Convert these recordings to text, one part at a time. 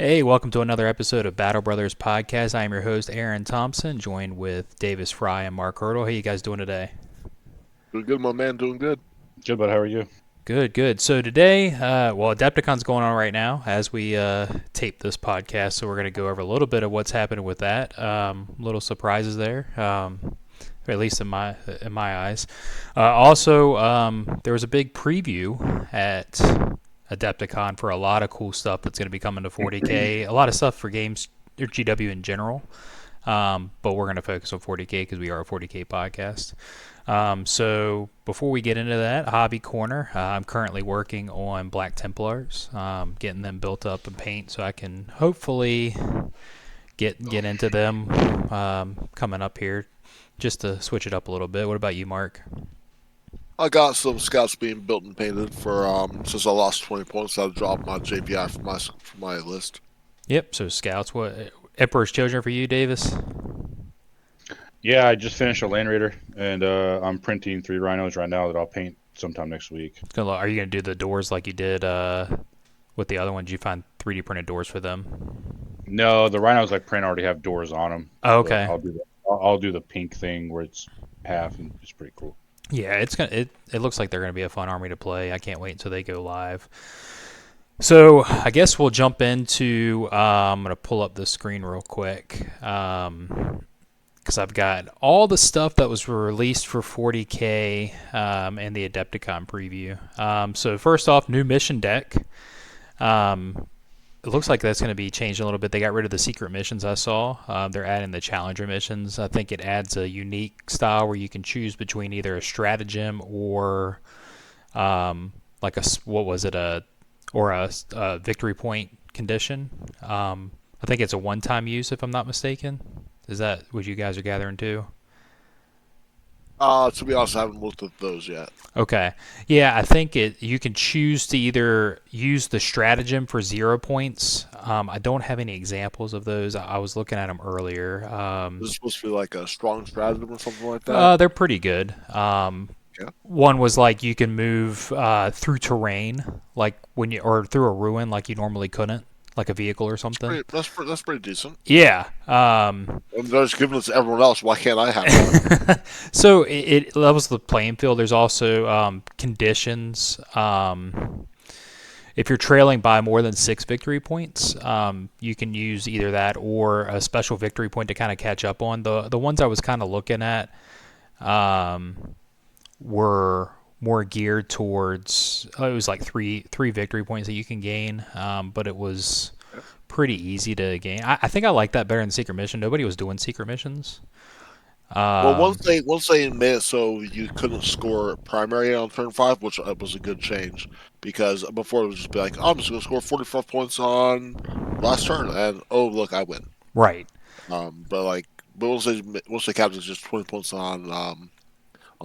Hey, welcome to another episode of Battle Brothers Podcast. I am your host, Aaron Thompson, joined with Davis Fry and Mark Hurdle. How you guys doing today? Doing good, my man. Doing good. Good, but how are you? Good, good. So today, Adepticon's going on right now as we tape this podcast, so we're going to go over a little bit of what's happening with that. Little surprises there, or at least in my eyes. There was a big preview at Adepticon for a lot of cool stuff that's going to be coming to 40K. A lot of stuff for games or GW in general. But we're going to focus on 40K because we are a 40K podcast. So before we get into that, Hobby Corner, I'm currently working on Black Templars, getting them built up in paint so I can hopefully get into them coming up here just to switch it up a little bit. What about you, Mark? I got some scouts being built and painted for since I lost 20 points. I dropped my JPI from my list. Yep. So scouts, what Emperor's Children for you, Davis? Yeah, I just finished a Land Raider, and I'm printing 3 rhinos right now that I'll paint sometime next week. Are you going to do the doors like you did with the other one? Did you find 3D printed doors for them? No, the rhinos I print already have doors on them. Oh, okay. I'll do the pink thing where it's half, and it's pretty cool. Yeah, it looks like they're going to be a fun army to play. I can't wait until they go live. So I guess we'll jump into. I'm going to pull up the screen real quick because I've got all the stuff that was released for 40K and the Adepticon preview. So first off, new mission deck. It looks like that's going to be changed a little bit. They got rid of the secret missions I saw. They're adding the challenger missions. I think it adds a unique style where you can choose between either a stratagem or like a victory point condition. I think it's a one-time use if I'm not mistaken. Is that what you guys are gathering too? To be honest, I haven't looked at those yet. Okay. Yeah, I think you can choose to either use the stratagem for 0 points. I don't have any examples of those. I was looking at them earlier. Is it supposed to be like a strong stratagem or something like that? They're pretty good. One was like you can move through terrain, like or through a ruin, like you normally couldn't, like a vehicle or something. That's pretty decent. Yeah. I'm just giving it to everyone else. Why can't I have it? So it levels the playing field. There's also conditions. If you're trailing by more than 6 victory points, you can use either that or a special victory point to kind of catch up on. The ones I was kind of looking at were more geared towards it was like three victory points that you can gain, but it was pretty easy to gain. I think I like that better than secret mission. Nobody was doing secret missions. Well, once they made it so you couldn't score primary on turn 5, which was a good change, because before it would just be like, oh, I'm just going to score 45 points on last turn, and oh look, I win. Right. But once they capped it just 20 points on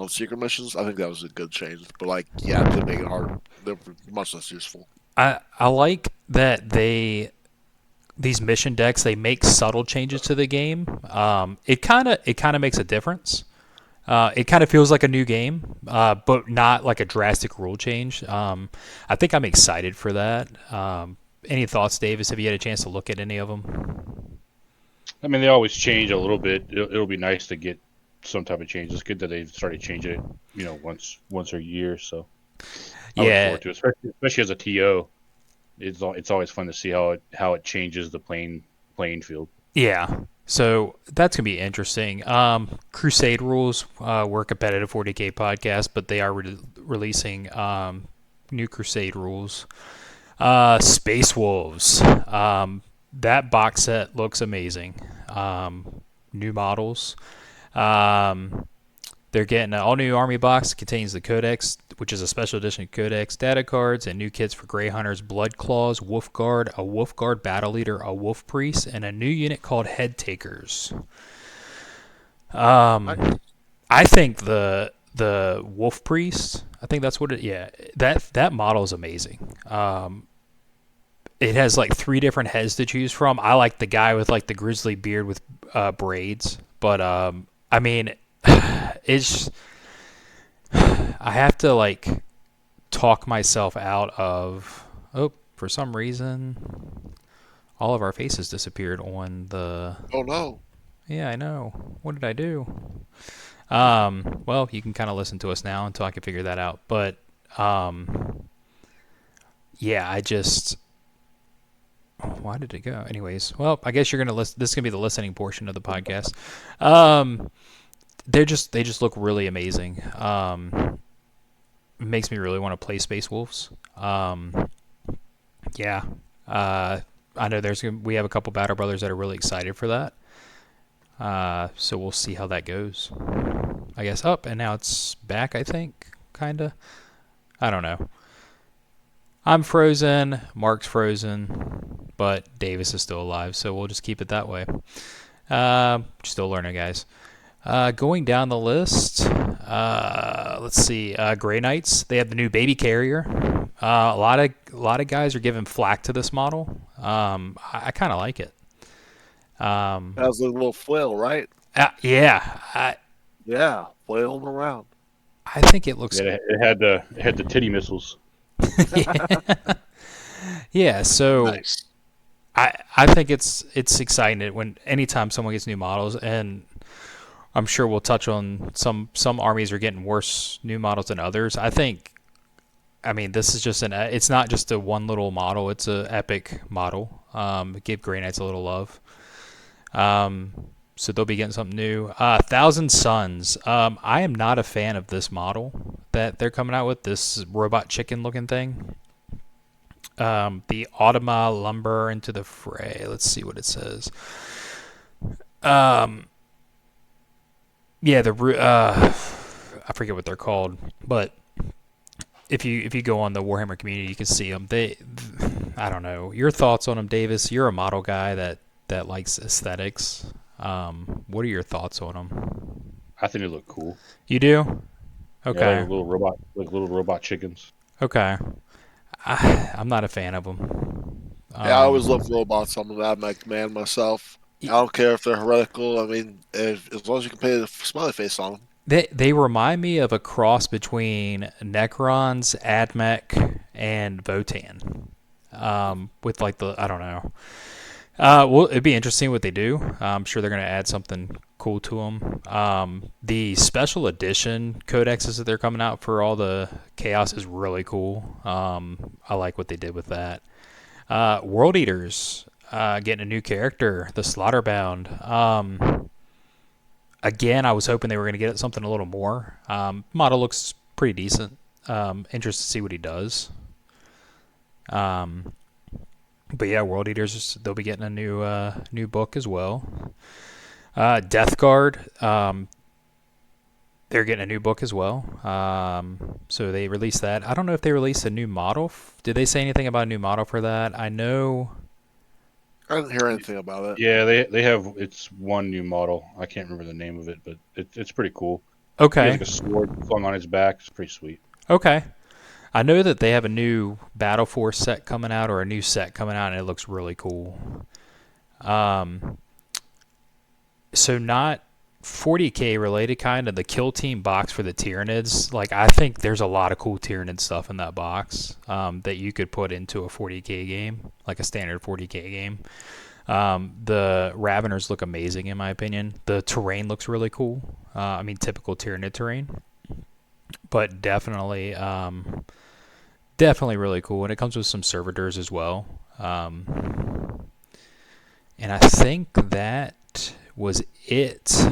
secret missions, I think that was a good change. But yeah, it did make it hard. They're much less useful. I like that these mission decks, they make subtle changes to the game. It kind of makes a difference. It kind of feels like a new game, but not like a drastic rule change. I think I'm excited for that. Any thoughts, Davis? Have you had a chance to look at any of them? I mean, they always change a little bit. It'll be nice to get some type of change. It's good that they've started changing it, once a year. So I look forward to it, especially as a TO. It's always fun to see how it changes the playing field. Yeah, so that's gonna be interesting. Crusade rules. We're a competitive 40K podcast, but they are releasing new Crusade rules. Space Wolves. That box set looks amazing. New models. They're getting an all-new army box that contains the Codex, which is a special edition Codex data cards, and new kits for Grey Hunters, Blood Claws, Wolf Guard, a Wolf Guard Battle Leader, a Wolf Priest, and a new unit called Head Takers. I think the Wolf Priest, I think that's what it. Yeah, that model is amazing. It has like 3 different heads to choose from. I like the guy with like the grizzly beard with braids, but I mean, it's I have to like talk myself out of. Oh, for some reason, all of our faces disappeared on the. Oh no. Yeah, I know. What did I do? Well, you can kind of listen to us now until I can figure that out. But yeah, I just. Why did it go? Anyways, well, I guess you're gonna listen. This is gonna be the listening portion of the podcast. They just look really amazing. It makes me really want to play Space Wolves. Yeah. I know we have a couple Battle Brothers that are really excited for that. So we'll see how that goes. I guess up and now it's back. I think kinda. I don't know. I'm frozen. Mark's frozen, but Davis is still alive. So we'll just keep it that way. Still learning, guys. Going down the list, let's see. Grey Knights. They have the new baby carrier. A lot of guys are giving flack to this model. I kind of like it. Has a little flail, right? Yeah. Yeah, flailing around. I think it looks. Yeah, it had the titty missiles. Yeah. So Nice. I think it's exciting when anytime someone gets new models, and I'm sure we'll touch on some armies are getting worse new models than others. I mean, this is just it's not just a one little model, it's a epic model. Give Grey Knights a little love. So they'll be getting something new. Thousand Suns. I am not a fan of this model that they're coming out with, this robot chicken looking thing. The Automa lumber into the fray. Let's see what it says. Yeah, I forget what they're called, but if you go on the Warhammer community, you can see them. I don't know. Your thoughts on them, Davis? You're a model guy that likes aesthetics. What are your thoughts on them? I think they look cool. You do? Okay. Yeah, like little robot chickens. Okay. I'm not a fan of them. Yeah, I always love robots. I'm an Admech man myself. I don't care if they're heretical. I mean, as long as you can paint a smiley face on them. They remind me of a cross between Necrons, Admech, and Votan. With like I don't know. Well, it'd be interesting what they do. I'm sure they're going to add something cool to them. The special edition codexes that they're coming out for all the chaos is really cool. I like what they did with that. World Eaters getting a new character, the Slaughterbound. Again, I was hoping they were going to get something a little more. Model looks pretty decent. Interested to see what he does. But yeah, World Eaters, they'll be getting a new book as well. Death Guard, they're getting a new book as well. So they released that. I don't know if they released a new model. Did they say anything about a new model for that? I know. I didn't hear anything about it. Yeah, they have it's one new model. I can't remember the name of it, but it's pretty cool. Okay. He has like a sword flung on his back. It's pretty sweet. Okay. I know that they have a new Battle Force set coming out, or a new set coming out, and it looks really cool. So not 40K related, kind of the Kill Team box for the Tyranids. Like, I think there's a lot of cool Tyranid stuff in that box that you could put into a 40K game, like a standard 40K game. The Raveners look amazing in my opinion. The terrain looks really cool. I mean, typical Tyranid terrain, but definitely really cool. And it comes with some servitors as well. And I think that was it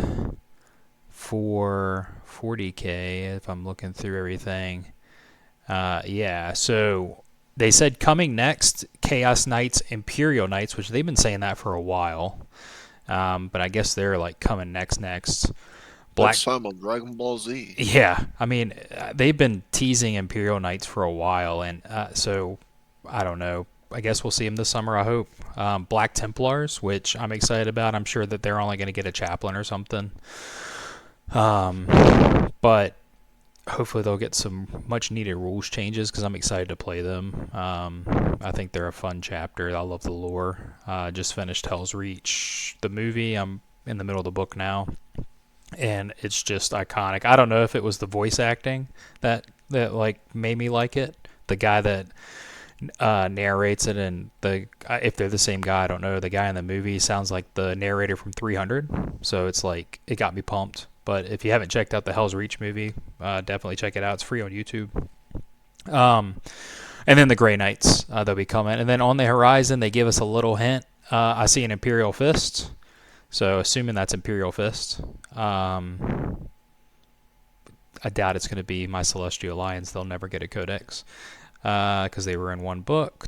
for 40K if I'm looking through everything. Yeah, so they said coming next, Chaos Knights, Imperial Knights, which they've been saying that for a while. But I guess they're like coming next. Next time on Dragon Ball Z. Yeah, I mean, they've been teasing Imperial Knights for a while, and so I don't know. I guess we'll see them this summer, I hope. Black Templars, which I'm excited about. I'm sure that they're only going to get a chaplain or something. But hopefully they'll get some much needed rules changes because I'm excited to play them. I think they're a fun chapter. I love the lore. Just finished Hell's Reach, the movie. I'm in the middle of the book now. And it's just iconic. I don't know if it was the voice acting that like made me like it. The guy that narrates it, and if they're the same guy, I don't know. The guy in the movie sounds like the narrator from 300, so it's like it got me pumped. But if you haven't checked out the Hell's Reach movie, definitely check it out. It's free on YouTube. Um, and then the Grey Knights, they'll be coming. And then on the horizon, they give us a little hint. I see an Imperial Fist, so assuming that's Imperial Fist. I doubt it's going to be My Celestial Alliance. They'll never get a codex because they were in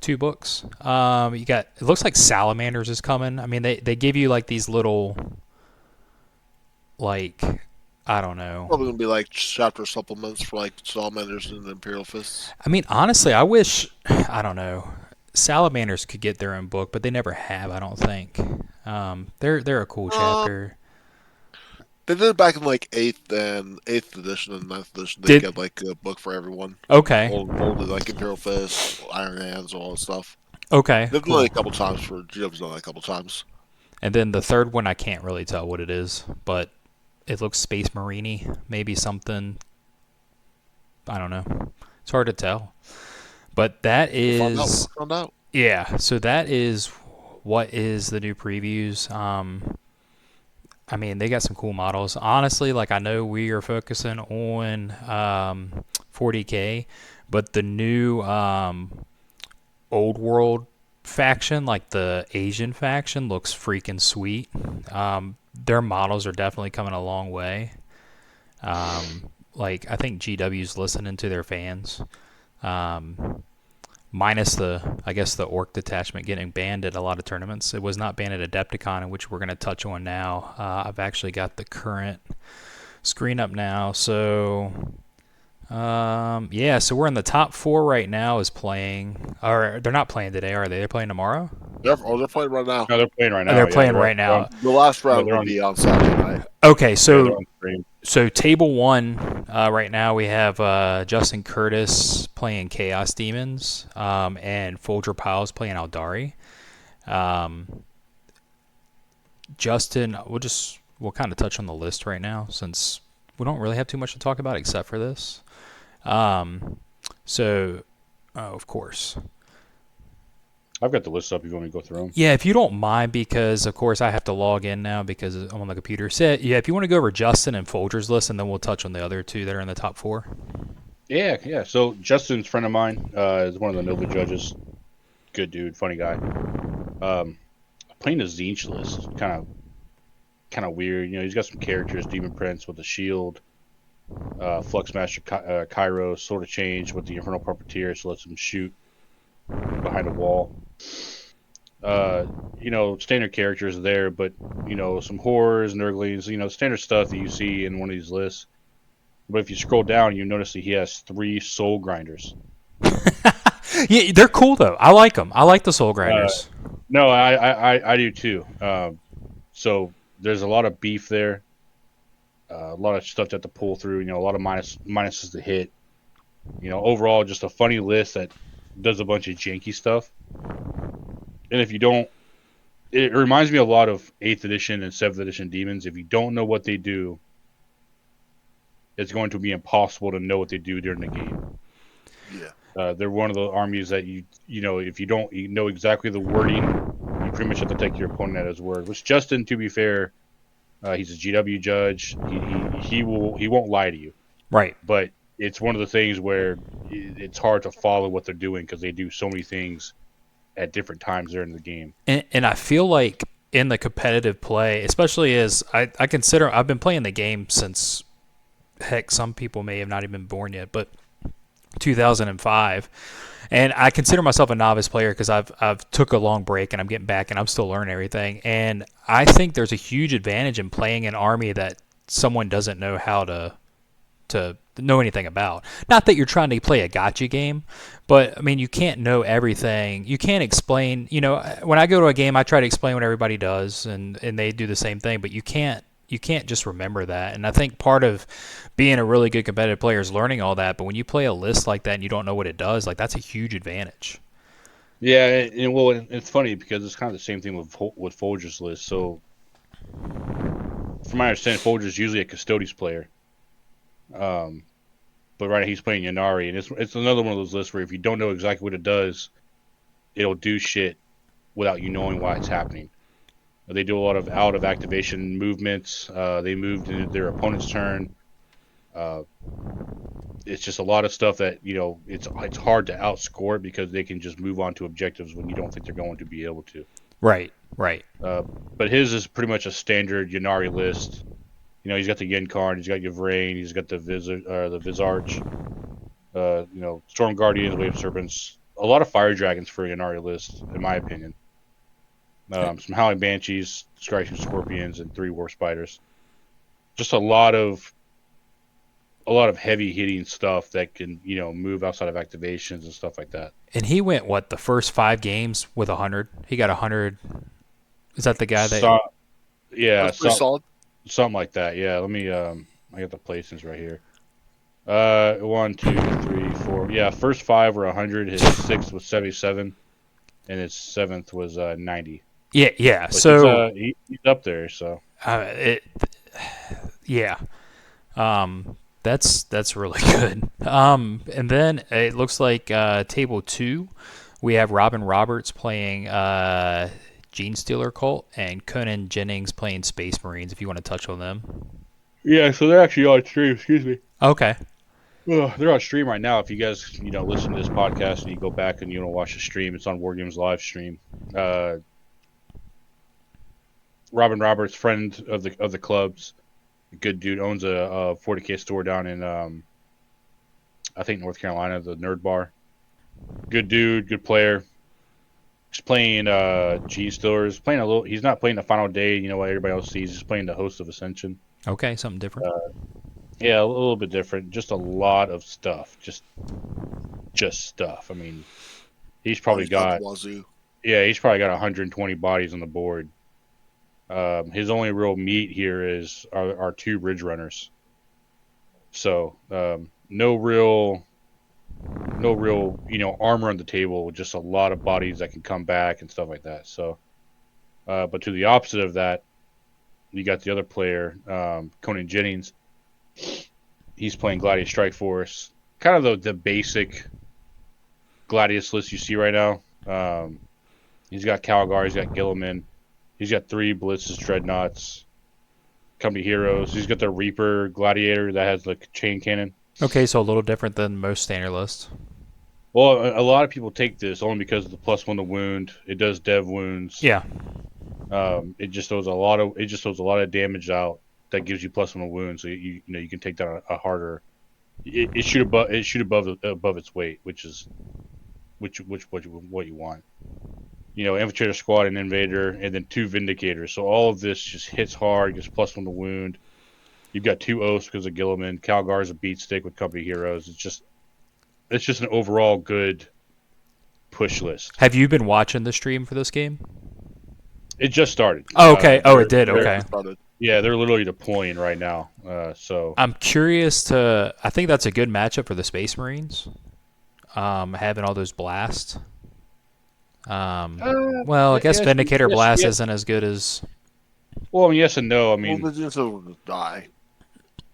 two books. You got, it looks like Salamanders is coming. I mean, they give you like these little, like, I don't know. Probably gonna be like chapter supplements for like Salamanders and Imperial Fists. I mean, honestly, I wish, I don't know, Salamanders could get their own book, but they never have. I don't think. They're a cool chapter. They did it back in like eighth edition and ninth edition. They Did get like a book for everyone. okay, Old like Imperial Fist, Iron Hands, all that stuff. okay, They've cool. done it a couple times for GW's done it a couple times. And then the third one, I can't really tell what it is, but it looks Space Marine-y, maybe something. I don't know. It's hard to tell. But that is, We'll find out. yeah. So that is what is the new previews. I mean, they got some cool models. Honestly, like I know we are focusing on 40K, but the new old world faction, like the Asian faction, looks freaking sweet. Their models are definitely coming a long way. Like I think GW's listening to their fans. Minus I guess the orc detachment getting banned at a lot of tournaments. It was not banned at Adepticon, in which we're going to touch on now. I've actually got the current screen up now. So, yeah, so we're in the top 4 right now is playing. Or they're not playing today, are they? They're playing tomorrow? They're playing right now. No, they're playing right now. They're playing right now. The last round will be on Saturday night. Okay, so... Yeah, so table 1 right now we have Justin Curtis playing Chaos Demons and Folger Piles playing Aldari. Justin, we'll kind of touch on the list right now since we don't really have too much to talk about except for this. Of course. I've got the list up if you want me to go through them. Yeah, if you don't mind, because, of course, I have to log in now because I'm on the computer. Yeah, if you want to go over Justin and Folger's list, and then we'll touch on the other 2 that are in the top 4. Yeah. So Justin's a friend of mine is one of the Nova judges. Good dude, funny guy. Playing the Zinch list, kind of weird. You know, he's got some characters, Demon Prince with the shield, Fluxmaster Kairos, sort of change with the Infernal Puppeteer, so lets him shoot behind a wall. You know, standard characters there, but you know, some horrors, nurglings, you know, standard stuff that you see in one of these lists. But if you scroll down, you notice that he has 3 soul grinders. Yeah, they're cool though. I like them. I like the soul grinders. No, I do too. So there's a lot of beef there, a lot of stuff to have to pull through. You know, a lot of minuses to hit. You know, overall, just a funny list that does a bunch of janky stuff. And if you don't, it reminds me a lot of 8th edition and 7th edition demons. If you don't know what they do, it's going to be impossible to know what they do during the game. Yeah. They're one of the armies that you know, if you don't know exactly the wording, you pretty much have to take your opponent at his word. Which Justin, to be fair, he's a GW judge. He won't lie to you. Right. But it's one of the things where it's hard to follow what they're doing because they do so many things at different times during the game. And I feel like in the competitive play, especially as I consider, I've been playing the game since, heck, some people may have not even been born yet, but 2005. And I consider myself a novice player because I've took a long break and I'm getting back and I'm still learning everything. And I think there's a huge advantage in playing an army that someone doesn't know how to know anything about. Not that you're trying to play a gotcha game, but I mean, you can't know everything. You can't explain, you know, when I go to a game, I try to explain what everybody does and they do the same thing, but you can't just remember that. And I think part of being a really good competitive player is learning all that. But when you play a list like that and you don't know what it does, like that's a huge advantage. Yeah, and well, it's funny because it's kind of the same thing with Folger's list. So, from my understanding, Folger's usually a Custodes player. But right now he's playing Yanari, and it's another one of those lists where if you don't know exactly what it does, it'll do shit without you knowing why it's happening. They do a lot of out of activation movements. They moved into their opponent's turn. Uh, it's just a lot of stuff that it's hard to outscore because they can just move on to objectives when you don't think they're going to be able to. Right, right. But his is pretty much a standard Yanari list. He's got the Yen card, he's got Yvrain, he's got the Visarch, Storm Guardians, Wave Serpents, a lot of Fire Dragons for a Yanari list, in my opinion. Some Howling Banshees, Striking Scorpions, and 3 War Spiders. Just a lot of heavy hitting stuff that can move outside of activations and stuff like that. And he went the first 5 games with 100. He got 100. Is that the guy that? Yeah, that's pretty solid. Something like that. Yeah, let me. I got the placements right here. 1, 2, 3, 4. Yeah, first 5 were 100. His 6th was 77, and his 7th was 90. Yeah. But so he's up there. So yeah. That's really good. And then it looks like table 2, we have Robin Roberts playing Gene Stealer Cult and Conan Jennings playing Space Marines. If you want to touch on them. Yeah, so they're actually on stream. Excuse me. Okay. They're on stream right now. If you guys listen to this podcast and you go back and watch the stream, it's on War Games live stream. Robin Roberts, friend of the clubs. Good dude, owns a 40K store down in I think North Carolina, the Nerd Bar. Good dude, good player. He's playing G Steelers, playing a little. He's not playing the final day, what everybody else sees. He's playing the Host of Ascension. Okay, something different. Yeah, a little bit different. Just a lot of stuff. Just stuff. I mean, he's probably got he's probably got 120 bodies on the board. His only real meat here is our 2 Bridge Runners. So no real armor on the table, just a lot of bodies that can come back and stuff like that. So but to the opposite of that, you got the other player, Conan Jennings. He's playing Gladius Strike Force, kind of the basic Gladius list you see right now. He's got Calgar, he's got Gilliman. He's got 3 Blitz's Dreadnoughts, Company Heroes. He's got the Reaper Gladiator that has the chain cannon. Okay, so a little different than most standard lists. Well, a lot of people take this only because of the +1 to wound. It does dev wounds. Yeah. It just throws a lot of damage out that gives you +1 to wound, so you can take down a harder. It shoot above its weight, which is what you want. Infiltrator Squad and Invader, and then 2 Vindicators. So all of this just hits hard, gets +1 to wound. You've got 2 Oaths because of Gilliman. Calgar is a beat stick with Company Heroes. It's just an overall good push list. Have you been watching the stream for this game? It just started. Oh, okay. It did. Okay. Yeah, they're literally deploying right now. So I'm curious I think that's a good matchup for the Space Marines. Having all those blasts. I guess Vindicator Blast isn't as good as. Well, yes and no. I mean, they just die.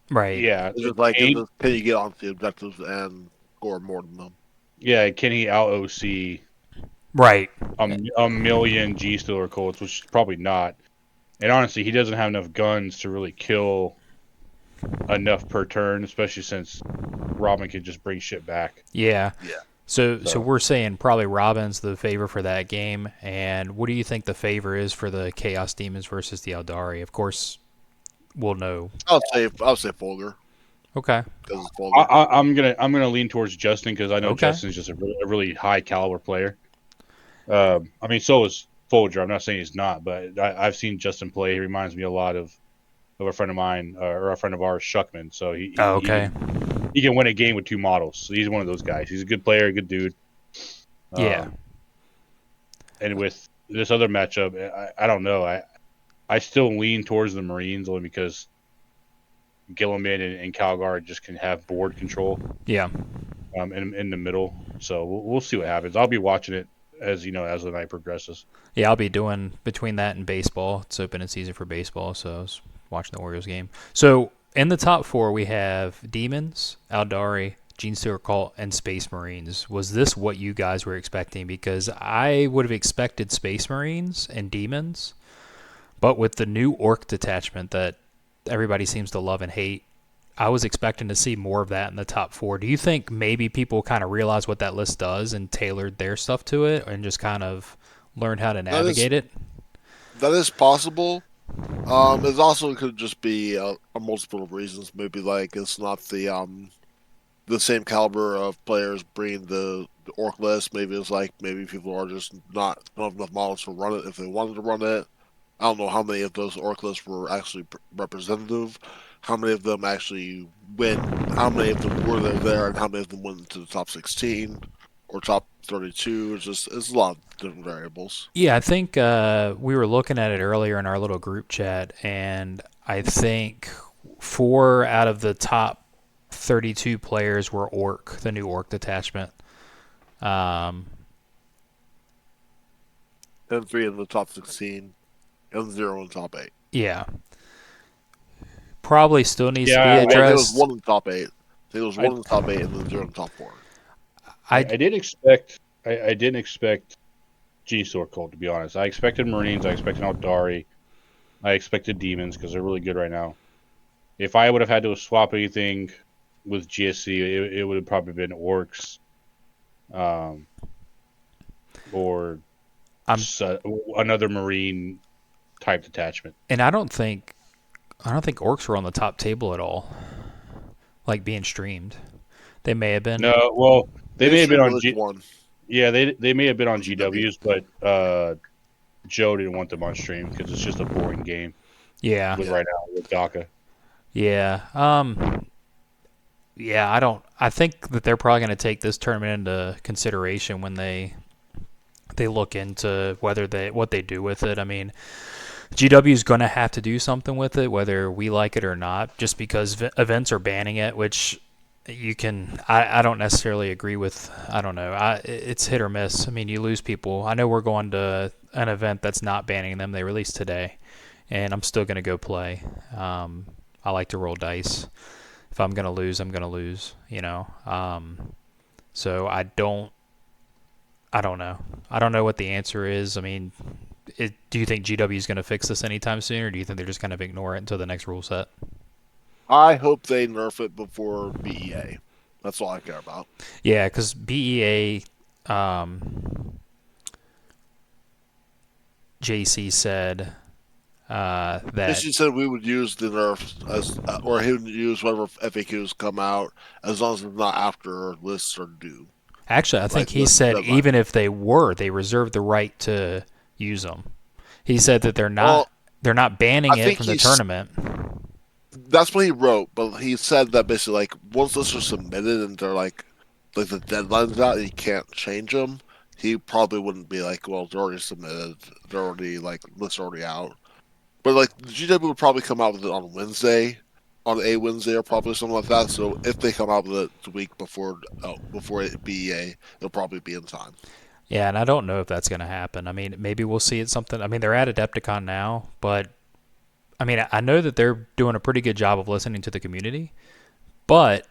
Right. Yeah. It's just like, can you get onto the objectives and score more than them? Yeah, can he out OC? Right. A million G Stealer Colts, which is probably not. And honestly, he doesn't have enough guns to really kill enough per turn, especially since Robin can just bring shit back. Yeah. Yeah. So we're saying probably Robin's the favor for that game. And what do you think the favor is for the Chaos Demons versus the Eldari? Of course, we'll know. I'll say Folger. Okay. Because it's Folger. I'm gonna lean towards Justin because I know Justin's just a really high caliber player. I mean, so is Folger. I'm not saying he's not, but I've seen Justin play. He reminds me a lot of a friend of mine or a friend of ours, Shuckman. So he can win a game with 2 models. So he's one of those guys. He's a good player, a good dude. Yeah. And with this other matchup, I don't know. I still lean towards the Marines only because Gilliman and Calgar just can have board control. Yeah. In the middle. So we'll see what happens. I'll be watching it as as the night progresses. Yeah, I'll be doing between that and baseball. It's opening season for baseball, so I was watching the Orioles game. So in the top 4, we have Demons, Eldari, Genestealer Cult and Space Marines, was this what you guys were expecting? Because I would have expected Space Marines and Demons, but with the new Orc detachment that everybody seems to love and hate, I was expecting to see more of that in the top 4. Do you think maybe people kind of realized what that list does and tailored their stuff to it and just kind of learned how to navigate it? That is possible. It also could just be a multiple of reasons. Maybe like it's not the same caliber of players bringing the orc list. Maybe it's like maybe people are just not don't have enough models to run it if they wanted to run it. I don't know how many of those orc lists were actually representative. How many of them actually went? How many of them were there, and how many of them went into the top 16 or top 32? It's a lot of different variables. Yeah, I think we were looking at it earlier in our little group chat, and I think 4 out of the top 32 players were Orc, the new Orc detachment. Um, And 3 in the top 16, and 0 in the top 8. yeah, probably still needs to be Yeah, Well, there was addressed. 1 in the top 8. There was 1 in the top 8, and then 0 in the top 4. I I did expect. I didn't expect G-Sword Cult, to be honest. I expected Marines. I expected Eldari. I expected Demons because they're really good right now. If I would have had to swap anything with GSC, it would have probably been Orcs, or I'm another Marine type detachment. and I don't think Orcs were on the top table at all, like being streamed. They may have been. No, well, they They may have been streamed on at least 1 Yeah, they may have been on on GW. GWs, but Joe didn't want them on stream because it's just a boring game Yeah. with Yeah. right now with DACA. Yeah. Yeah, I don't. I think that they're probably going to take this tournament into consideration when they look into what they do with it. I mean, GW is going to have to do something with it, whether we like it or not, just because events are banning it, which you can. I don't necessarily agree with. I don't know. It's hit or miss. I mean, you lose people. I know we're going to an event that's not banning them. They released today, and I'm still going to go play. I like to roll dice. If I'm going to lose, I'm going to lose, you know. So I don't know. I don't know what the answer is. I mean, do you think GW is going to fix this anytime soon, or do you think they're just going to ignore it until the next rule set? I hope they nerf it before BEA. That's all I care about. Yeah, because BEA, um, JC said that. She said we would use the nerfs as, or he would use whatever FAQs come out as long as it's not after lists are due. Actually, I think Like he list said deadline. even if they were, they reserved the right to use them. He said that Well, they're not banning I it think from the tournament. that's what he wrote, but he said that basically like once lists are submitted and they're like the deadline's out and you can't change them, he probably wouldn't be like, well, they're already submitted, they're already like lists are already out. But like the GW would probably come out with it on Wednesday, on a Wednesday or probably something like that. So if they come out with it the week before it BEA, it'll probably be in time. Yeah, and I don't know if that's going to happen. I mean, maybe we'll see it something. I mean, they're at Adepticon now, but I mean, I know that they're doing a pretty good job of listening to the community, but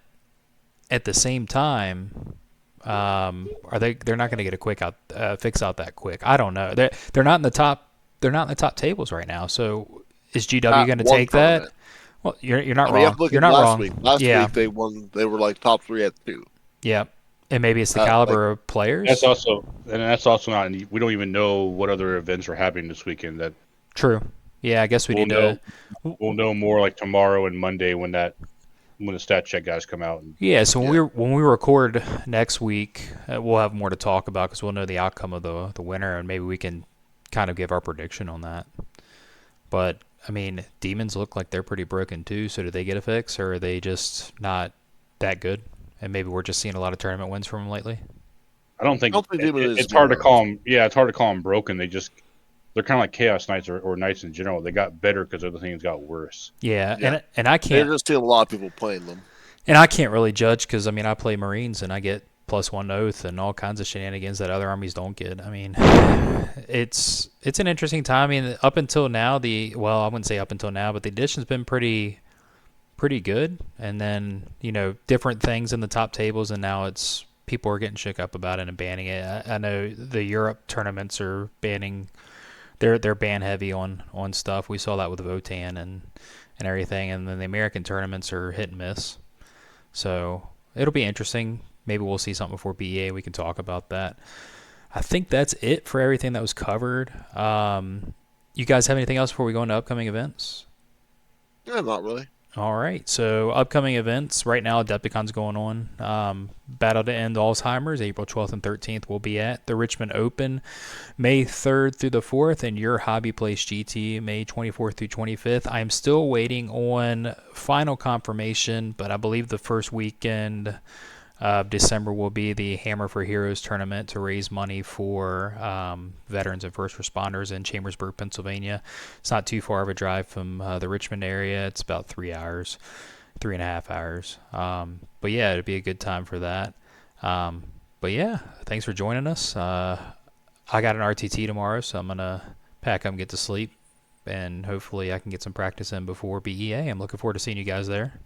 at the same time, are they're not going to get a quick out fix out that quick? I don't know. They're not in the top. They're not in the top tables right now. So is GW At going to one take that? tournament. Well, you're not I mean, you have wrong. to look You're at not last wrong. week. Last Yeah, week they won. They were like top 3 at 2. yeah, and maybe it's the Like caliber of players. That's also not. We don't even know what other events are happening this weekend. That True. Yeah, I guess we we'll need to. know. We'll know more like tomorrow and Monday when the stat check guys come out. Yeah, so Yeah. when we record next week, we'll have more to talk about because we'll know the outcome of the winner, and maybe we can kind of give our prediction on that. But I mean, demons look like they're pretty broken too. So do they get a fix, or are they just not that good? And maybe we're just seeing a lot of tournament wins from them lately. I don't I think don't think Demon is it's hard to nerfed. call them. Yeah, it's hard to call them broken. They're kind of like Chaos Knights or Knights in general. They got better because other things got worse. Yeah, Yeah. and I They're can't just seeing a lot of people playing them. really judge because I mean I play Marines and I get +1 oath and all kinds of shenanigans that other armies don't get. I mean, it's an interesting time. I mean, up until now, I wouldn't say up until now, but the edition's been pretty pretty good, and then different things in the top tables, and now it's people are getting shook up about it and banning it. I know the Europe tournaments are banning. They're ban heavy on stuff. We saw that with Votan and everything, and then the American tournaments are hit and miss. So it'll be interesting. Maybe we'll see something before BEA. We can talk about that. I think that's it for everything that was covered. You guys have anything else before we go into upcoming events? Yeah, not really. All right. So upcoming events right now, Adepticon's going on. Battle to End Alzheimer's, April 12th and 13th. We'll be at the Richmond Open, May 3rd through the 4th, and your Hobby Place GT, May 24th through 25th. I'm still waiting on final confirmation, but I believe the first weekend of December will be the Hammer for Heroes tournament to raise money for veterans and first responders in Chambersburg, Pennsylvania. It's not too far of a drive from the Richmond area. It's about 3 hours, 3.5 hours. But yeah, it'd be a good time for that. But yeah, thanks for joining us. I got an RTT tomorrow, so I'm going to pack up and get to sleep. And hopefully I can get some practice in before BEA. I'm looking forward to seeing you guys there.